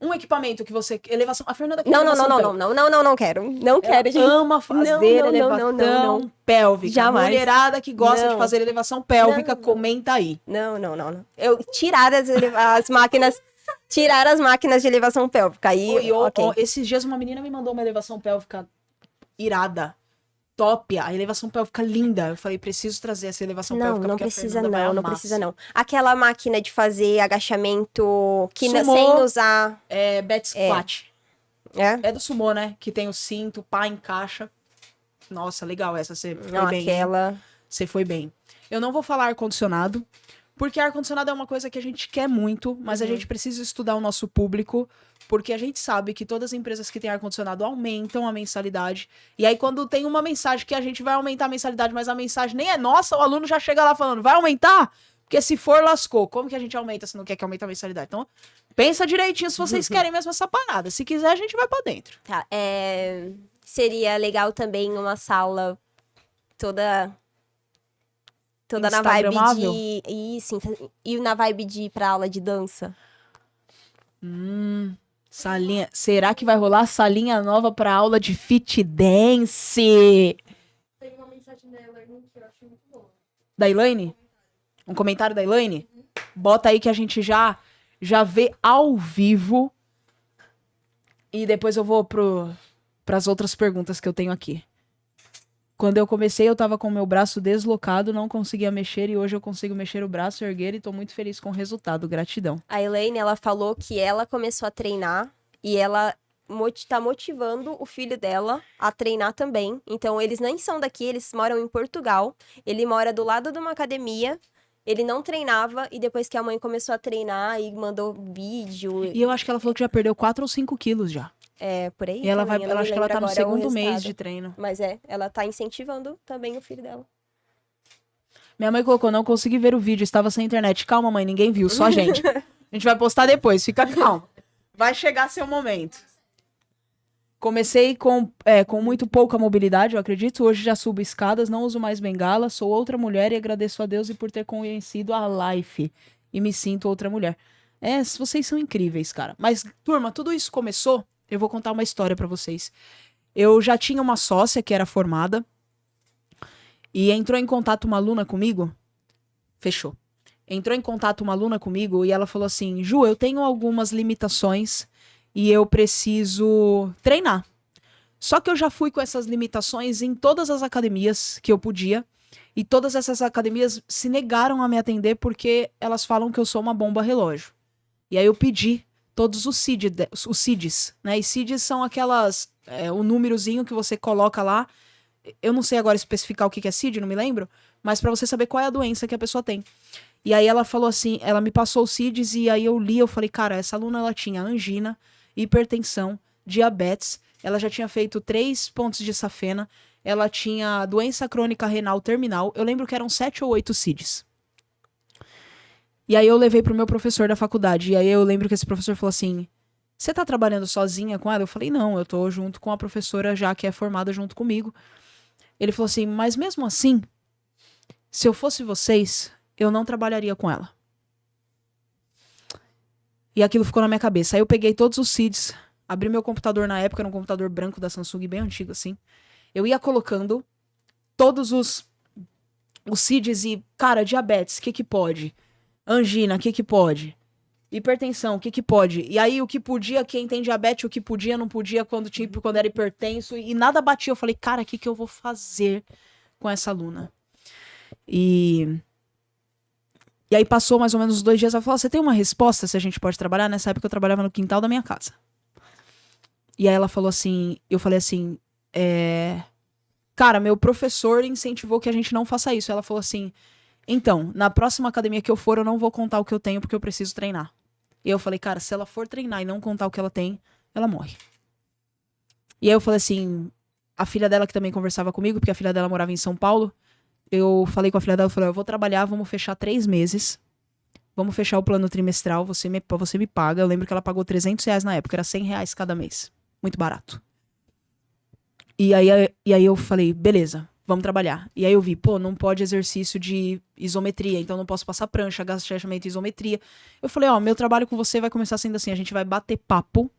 Um equipamento que você... Elevação... A Fernanda quer Não elevação pélvica. não quero. Não Ela quero, gente. ama fazer Não, elevação não. pélvica. Jamais. Mulherada que gosta de Não. fazer elevação pélvica, Não. comenta aí. Não. Eu tirar as máquinas. Tirar as máquinas de elevação pélvica. Aí, ok. Esses dias uma menina me mandou uma elevação pélvica irada. Top. A elevação pélvica linda. Eu falei, preciso trazer essa elevação pélvica. Não porque a precisa Fernanda vai não amar. precisa não. Aquela máquina de fazer agachamento Sumô. sem usar... É bet squat. É? É do sumô, né? Que tem o cinto, pá, encaixa. Nossa, legal essa. Você foi Não, bem. hein? aquela... Você foi bem. Eu não vou falar ar-condicionado, porque ar-condicionado é uma coisa que a gente quer muito, mas a gente precisa estudar o nosso público, porque a gente sabe que todas as empresas que têm ar-condicionado aumentam a mensalidade. E aí, quando tem uma mensagem que a gente vai aumentar a mensalidade, mas a mensagem nem é nossa, o aluno já chega lá falando, vai aumentar? Porque se for, lascou. Como que a gente aumenta se não quer que aumente a mensalidade? Então, pensa direitinho se vocês querem mesmo essa parada. Se quiser, a gente vai pra dentro. Tá, seria legal também uma sala toda na vibe Instagramável? de... Isso, e na vibe de ir pra aula de dança. Salinha. Será que vai rolar salinha nova pra aula de fit dance? Tem uma mensagem da Elaine que eu acho muito boa. Da Elaine? Um comentário da Elaine? Bota aí que a gente já vê ao vivo. E depois eu vou pras outras perguntas que eu tenho aqui. Quando eu comecei, eu tava com o meu braço deslocado, não conseguia mexer, e hoje eu consigo mexer o braço, erguer, e tô muito feliz com o resultado. Gratidão. A Elaine, ela falou que ela começou a treinar e ela tá motivando o filho dela a treinar também. Então, eles nem são daqui, eles moram em Portugal. Ele mora do lado de uma academia. Ele não treinava e depois que a mãe começou a treinar e mandou vídeo, E eu acho que ela falou que já perdeu 4 ou 5 quilos já. por aí. E ela também, eu não ela me acho que ela lembro tá no agora o segundo mês resultado. de treino. Mas ela tá incentivando também o filho dela. Minha mãe colocou, não consegui ver o vídeo, estava sem internet. Calma, mãe, ninguém viu, só a gente. A gente vai postar depois, fica calmo. Vai chegar seu momento. Comecei com muito pouca mobilidade, eu acredito. Hoje já subo escadas, não uso mais bengala, sou outra mulher e agradeço a Deus e por ter conhecido a Life. E me sinto outra mulher. Vocês são incríveis, cara. Mas, turma, tudo isso começou... Eu vou contar uma história pra vocês. Eu já tinha uma sócia que era formada. E entrou em contato uma aluna comigo. Fechou. Entrou em contato uma aluna comigo e ela falou assim, Ju, eu tenho algumas limitações e eu preciso treinar. Só que eu já fui com essas limitações em todas as academias que eu podia. E todas essas academias se negaram a me atender porque elas falam que eu sou uma bomba relógio. E aí eu pedi todos os CIDs, né? E CIDs são aquelas... o númerozinho que você coloca lá. Eu não sei agora especificar o que é CID, não me lembro. mas pra você saber qual é a doença que a pessoa tem. E aí ela falou assim, ela me passou os CIDs e aí eu li, eu falei, cara, essa aluna ela tinha angina, hipertensão, diabetes, ela já tinha feito 3 pontos de safena, ela tinha doença crônica renal terminal, eu lembro que eram 7 ou 8 CIDs. E aí eu levei pro meu professor da faculdade, e aí eu lembro que esse professor falou assim, você tá trabalhando sozinha com ela? Eu falei, não, eu tô junto com a professora já que é formada junto comigo. Ele falou assim, mas mesmo assim, se eu fosse vocês, eu não trabalharia com ela. E aquilo ficou na minha cabeça. Aí eu peguei todos os CIDs, abri meu computador na época, era um computador branco da Samsung, bem antigo assim. Eu ia colocando todos os CIDs e, cara, diabetes, o que pode? Angina, o que pode? Hipertensão, o que pode? E aí o que podia, quem tem diabetes, o que podia, não podia quando era hipertenso, e nada batia. Eu falei, cara, o que eu vou fazer com essa aluna? E aí passou mais ou menos uns 2 dias, ela falou, você tem uma resposta se a gente pode trabalhar? Nessa época eu trabalhava no quintal da minha casa. E aí ela falou assim, eu falei assim, cara, meu professor incentivou que a gente não faça isso. Ela falou assim, então, na próxima academia que eu for, eu não vou contar o que eu tenho porque eu preciso treinar. E eu falei, cara, se ela for treinar e não contar o que ela tem, ela morre. E aí eu falei assim, a filha dela que também conversava comigo, porque a filha dela morava em São Paulo, eu falei com a filha dela, eu falei, eu vou trabalhar, vamos fechar 3 meses, vamos fechar o plano trimestral, você me paga. Eu lembro que ela pagou R$300 na época, era R$100 cada mês. Muito barato. E aí eu falei, beleza, vamos trabalhar. E aí eu vi, não pode exercício de isometria, então não posso passar prancha, agachamento e isometria. Eu falei, meu trabalho com você vai começar sendo assim, a gente vai bater papo,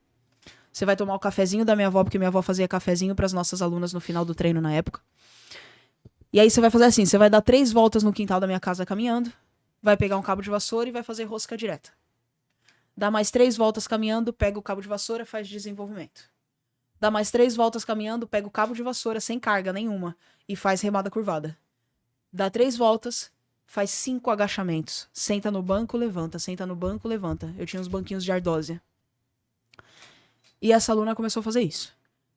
você vai tomar o cafezinho da minha avó, porque minha avó fazia cafezinho pras nossas alunas no final do treino na época. E aí você vai fazer assim, você vai dar 3 voltas no quintal da minha casa caminhando, vai pegar um cabo de vassoura e vai fazer rosca direta. Dá mais 3 voltas caminhando, pega o cabo de vassoura, faz desenvolvimento. Dá mais 3 voltas caminhando, pega o cabo de vassoura sem carga nenhuma e faz remada curvada. Dá 3 voltas, faz 5 agachamentos. Senta no banco, levanta. Senta no banco, levanta. Eu tinha uns banquinhos de ardósia. E essa aluna começou a fazer isso.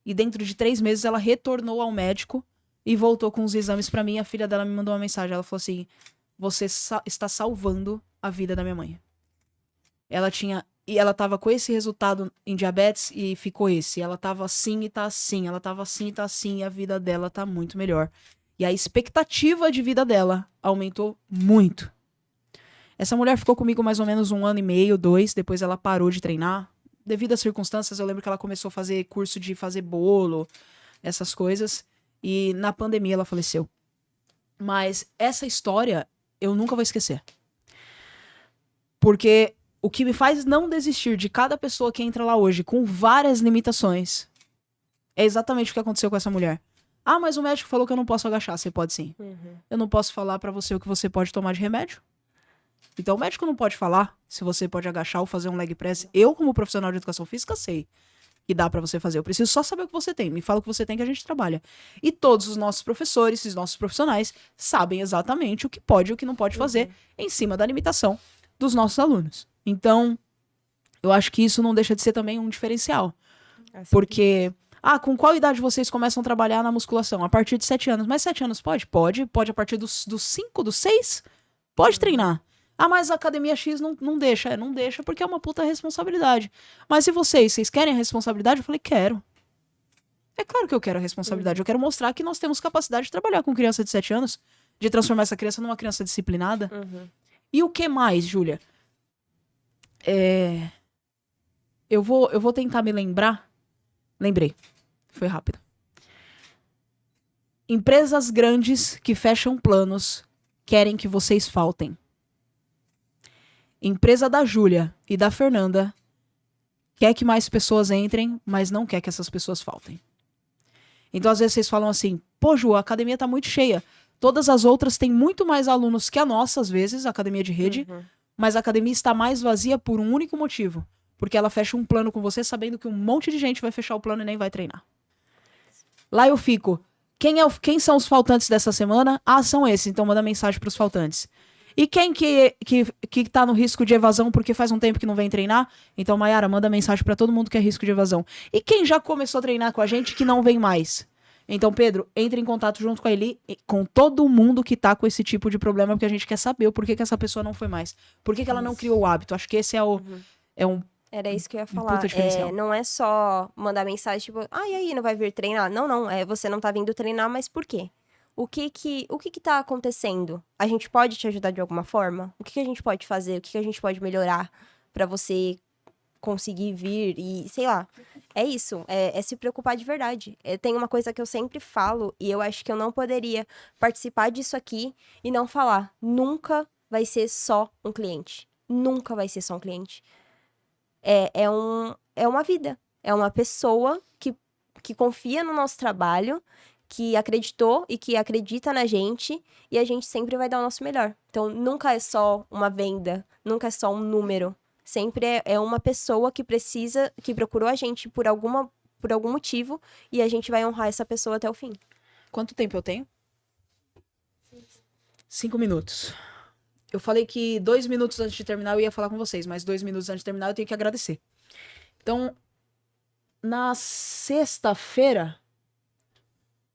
E dentro de 3 meses ela retornou ao médico e voltou com os exames pra mim. A filha dela me mandou uma mensagem. Ela falou assim, você está salvando a vida da minha mãe. Ela tava com esse resultado em diabetes e ficou esse. Ela tava assim e tá assim. Ela tava assim e tá assim. E a vida dela tá muito melhor. E a expectativa de vida dela aumentou muito. Essa mulher ficou comigo mais ou menos 1 ano e meio, 2. Depois ela parou de treinar. Devido às circunstâncias, eu lembro que ela começou a fazer curso de fazer bolo, essas coisas. E na pandemia ela faleceu. Mas essa história eu nunca vou esquecer. Porque o que me faz não desistir de cada pessoa que entra lá hoje com várias limitações é exatamente o que aconteceu com essa mulher. Ah, mas o médico falou que eu não posso agachar. Você pode sim. Eu não posso falar pra você o que você pode tomar de remédio. Então o médico não pode falar se você pode agachar ou fazer um leg press. Eu, como profissional de educação física, sei que dá pra você fazer. Eu preciso só saber o que você tem. Me fala o que você tem que a gente trabalha. E todos os nossos professores, os nossos profissionais, sabem exatamente o que pode e o que não pode fazer em cima da limitação dos nossos alunos. Então, eu acho que isso não deixa de ser também um diferencial. Porque, com qual idade vocês começam a trabalhar na musculação? A partir de 7 anos. Mas 7 anos pode? Pode. Pode a partir dos 5, dos 6? Pode treinar. Ah, mas a academia X não deixa. Não deixa porque é uma puta responsabilidade. Mas e vocês querem a responsabilidade? Eu falei, quero. É claro que eu quero a responsabilidade. Eu quero mostrar que nós temos capacidade de trabalhar com criança de 7 anos, de transformar essa criança numa criança disciplinada. E o que mais, Júlia? Eu vou tentar me lembrar. Lembrei. Foi rápido. Empresas grandes que fecham planos querem que vocês faltem. Empresa da Júlia e da Fernanda quer que mais pessoas entrem, mas não quer que essas pessoas faltem. Então, às vezes, vocês falam assim, pô, Ju, a academia tá muito cheia. Todas as outras têm muito mais alunos que a nossa, às vezes, a academia de rede, mas a academia está mais vazia por um único motivo. Porque ela fecha um plano com você sabendo que um monte de gente vai fechar o plano e nem vai treinar. Lá eu fico, quem são os faltantes dessa semana? Ah, são esses, então manda mensagem pros faltantes. E quem que tá no risco de evasão porque faz um tempo que não vem treinar? Então, Mayara, manda mensagem pra todo mundo que é risco de evasão. E quem já começou a treinar com a gente que não vem mais? Então, Pedro, entre em contato junto com a Eli, com todo mundo que tá com esse tipo de problema, porque a gente quer saber o porquê que essa pessoa não foi mais. Por que que ela não criou o hábito? Acho que esse é um Era isso que eu ia puta falar. diferencial. Não é só mandar mensagem tipo, e aí, não vai vir treinar? Não, não, você não tá vindo treinar, mas por quê? O que tá acontecendo? A gente pode te ajudar de alguma forma? O que a gente pode fazer? O que a gente pode melhorar pra você conseguir vir e, sei lá. É isso, é se preocupar de verdade. Tem uma coisa que eu sempre falo e eu acho que eu não poderia participar disso aqui e não falar. Nunca vai ser só um cliente. Nunca vai ser só um cliente. É uma vida. É uma pessoa que confia no nosso trabalho, que acreditou e que acredita na gente, e a gente sempre vai dar o nosso melhor. Então, nunca é só uma venda, nunca é só um número. Sempre é uma pessoa que precisa, que procurou a gente por algum motivo, e a gente vai honrar essa pessoa até o fim. Quanto tempo eu tenho? 5 minutos. Eu falei que 2 minutos antes de terminar eu ia falar com vocês, mas 2 minutos antes de terminar eu tenho que agradecer. Então, na sexta-feira,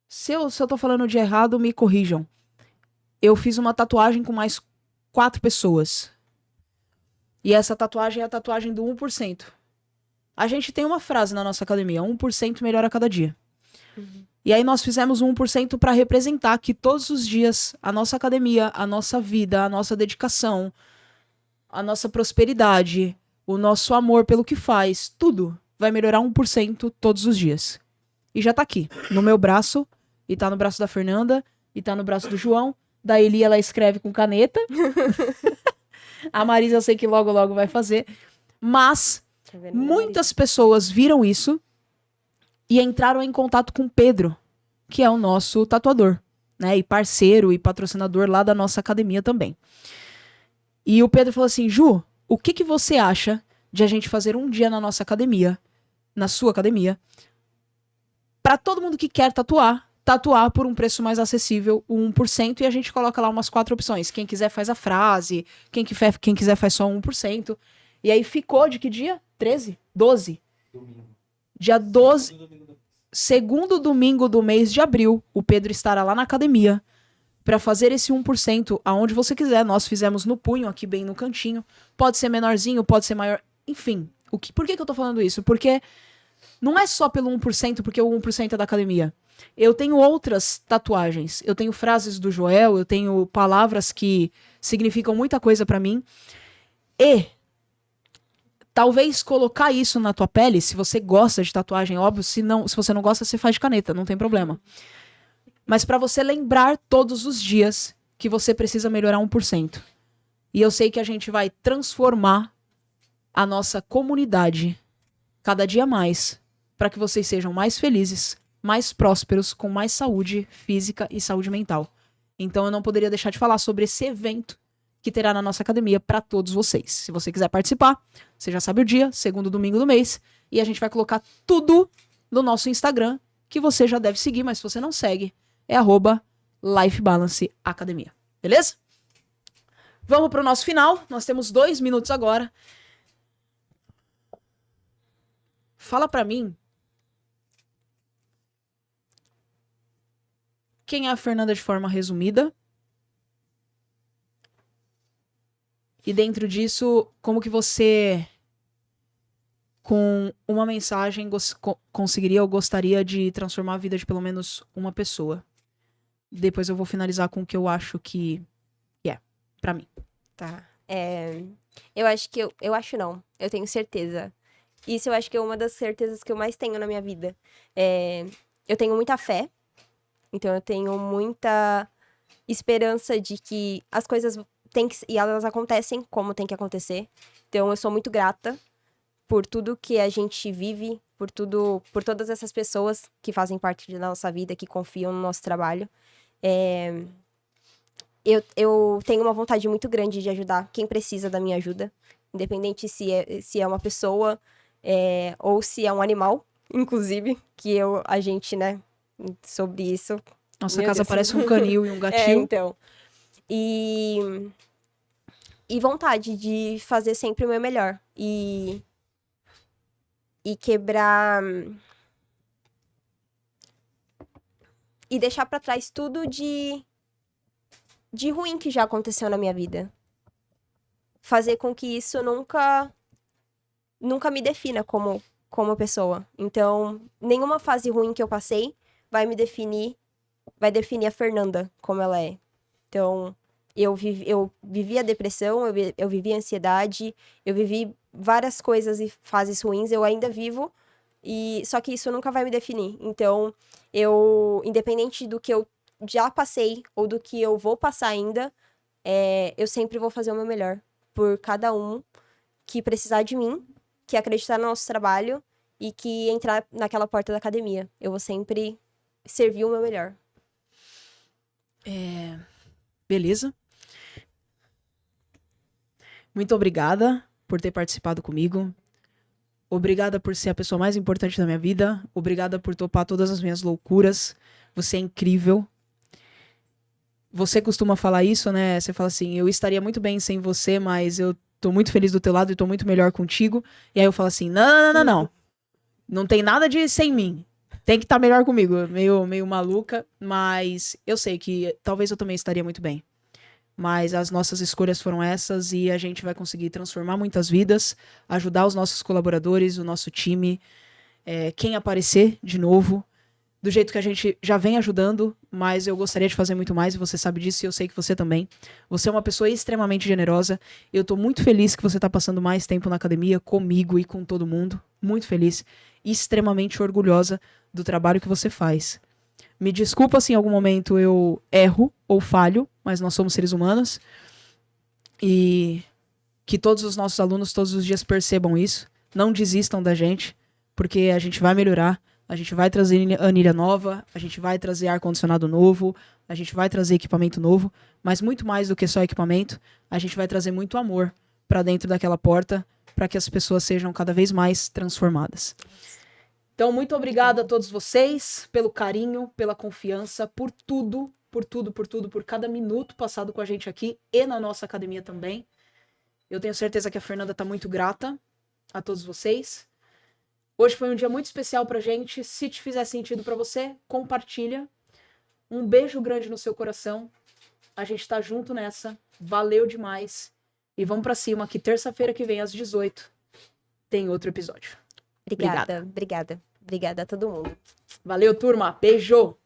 se eu tô falando de errado, me corrijam. Eu fiz uma tatuagem com mais 4 pessoas. E essa tatuagem é a tatuagem do 1%. A gente tem uma frase na nossa academia, 1% melhora a cada dia. E aí nós fizemos um 1% para representar que todos os dias a nossa academia, a nossa vida, a nossa dedicação, a nossa prosperidade, o nosso amor pelo que faz, tudo vai melhorar 1% todos os dias. E já tá aqui, no meu braço, e tá no braço da Fernanda, e tá no braço do João. Da Eli ela escreve com caneta. A Marisa eu sei que logo logo vai fazer. Mas Tá vendo? muitas pessoas viram isso e entraram em contato com o Pedro, que é o nosso tatuador, né? E parceiro e patrocinador lá da nossa academia também. E o Pedro falou assim, Ju, o que você acha de a gente fazer um dia na nossa academia, na sua academia, para todo mundo que quer tatuar por um preço mais acessível, o 1%, e a gente coloca lá umas 4 opções. Quem quiser faz a frase, quem quiser faz só 1%. E aí ficou de que dia? 13? 12? Domingo. Dia 12, segundo domingo do mês de abril, o Pedro estará lá na academia para fazer esse 1% aonde você quiser. Nós fizemos no punho, aqui bem no cantinho. Pode ser menorzinho, pode ser maior. Enfim, por que eu tô falando isso? Porque não é só pelo 1%, porque o 1% é da academia. Eu tenho outras tatuagens. Eu tenho frases do Joel, eu tenho palavras que significam muita coisa para mim. E talvez colocar isso na tua pele, se você gosta de tatuagem, óbvio, se você não gosta, você faz de caneta, não tem problema. Mas para você lembrar todos os dias que você precisa melhorar 1%. E eu sei que a gente vai transformar a nossa comunidade cada dia mais, para que vocês sejam mais felizes, mais prósperos, com mais saúde física e saúde mental. Então eu não poderia deixar de falar sobre esse evento que terá na nossa academia para todos vocês. Se você quiser participar, você já sabe o dia, segundo domingo do mês, e a gente vai colocar tudo no nosso Instagram, que você já deve seguir, mas se você não segue, é @LifeBalanceAcademia. Beleza? Vamos pro nosso final. Nós temos 2 minutos agora. Fala pra mim quem é a Fernanda de forma resumida. E dentro disso, como que você, com uma mensagem, conseguiria ou gostaria de transformar a vida de pelo menos uma pessoa? Depois eu vou finalizar com o que eu acho que é, pra mim. Tá. Eu acho que eu acho não. Eu tenho certeza. Isso eu acho que é uma das certezas que eu mais tenho na minha vida. Eu tenho muita fé. Então eu tenho muita esperança de que as coisas e elas acontecem como tem que acontecer. Então eu sou muito grata por tudo que a gente vive, por todas essas pessoas que fazem parte da nossa vida, que confiam no nosso trabalho. Eu tenho uma vontade muito grande de ajudar quem precisa da minha ajuda, independente se é uma pessoa ou se é um animal, inclusive, a gente, né, sobre isso. Nossa Meu casa Deus. parece um canil e um gatil. Então. E vontade de fazer sempre o meu melhor. E quebrar e deixar pra trás tudo de ruim que já aconteceu na minha vida. Fazer com que isso nunca me defina como pessoa. Então, nenhuma fase ruim que eu passei vai definir a Fernanda como ela é. Então, eu vivi a depressão, eu vivi a ansiedade, eu vivi várias coisas e fases ruins, eu ainda vivo, só que isso nunca vai me definir. Então, independente do que eu já passei ou do que eu vou passar ainda, eu sempre vou fazer o meu melhor por cada um que precisar de mim, que acreditar no nosso trabalho e que entrar naquela porta da academia. Eu vou sempre servir o meu melhor. Beleza? Muito obrigada por ter participado comigo. Obrigada por ser a pessoa mais importante da minha vida. Obrigada por topar todas as minhas loucuras. Você é incrível. Você costuma falar isso, né? Você fala assim, eu estaria muito bem sem você, mas eu tô muito feliz do teu lado e tô muito melhor contigo. E aí eu falo assim, não. Não tem nada de sem mim. Tem que estar melhor comigo. Meio maluca, mas eu sei que talvez eu também estaria muito bem. Mas as nossas escolhas foram essas e a gente vai conseguir transformar muitas vidas, ajudar os nossos colaboradores, o nosso time, quem aparecer de novo, do jeito que a gente já vem ajudando, mas eu gostaria de fazer muito mais e você sabe disso e eu sei que você também. Você é uma pessoa extremamente generosa. Eu tô muito feliz que você tá passando mais tempo na academia comigo e com todo mundo. Muito feliz e extremamente orgulhosa do trabalho que você faz. Me desculpa se em algum momento eu erro ou falho, mas nós somos seres humanos. E que todos os nossos alunos todos os dias percebam isso. Não desistam da gente, porque a gente vai melhorar. A gente vai trazer anilha nova, a gente vai trazer ar-condicionado novo, a gente vai trazer equipamento novo, mas muito mais do que só equipamento, a gente vai trazer muito amor para dentro daquela porta, para que as pessoas sejam cada vez mais transformadas. Então, muito obrigada a todos vocês pelo carinho, pela confiança, por tudo, por cada minuto passado com a gente aqui e na nossa academia também. Eu tenho certeza que a Fernanda está muito grata a todos vocês. Hoje foi um dia muito especial pra gente. Se te fizer sentido pra você, compartilha. Um beijo grande no seu coração. A gente tá junto nessa. Valeu demais. E vamos pra cima, que terça-feira que vem, às 18, tem outro episódio. Obrigada a todo mundo. Valeu, turma. Beijo!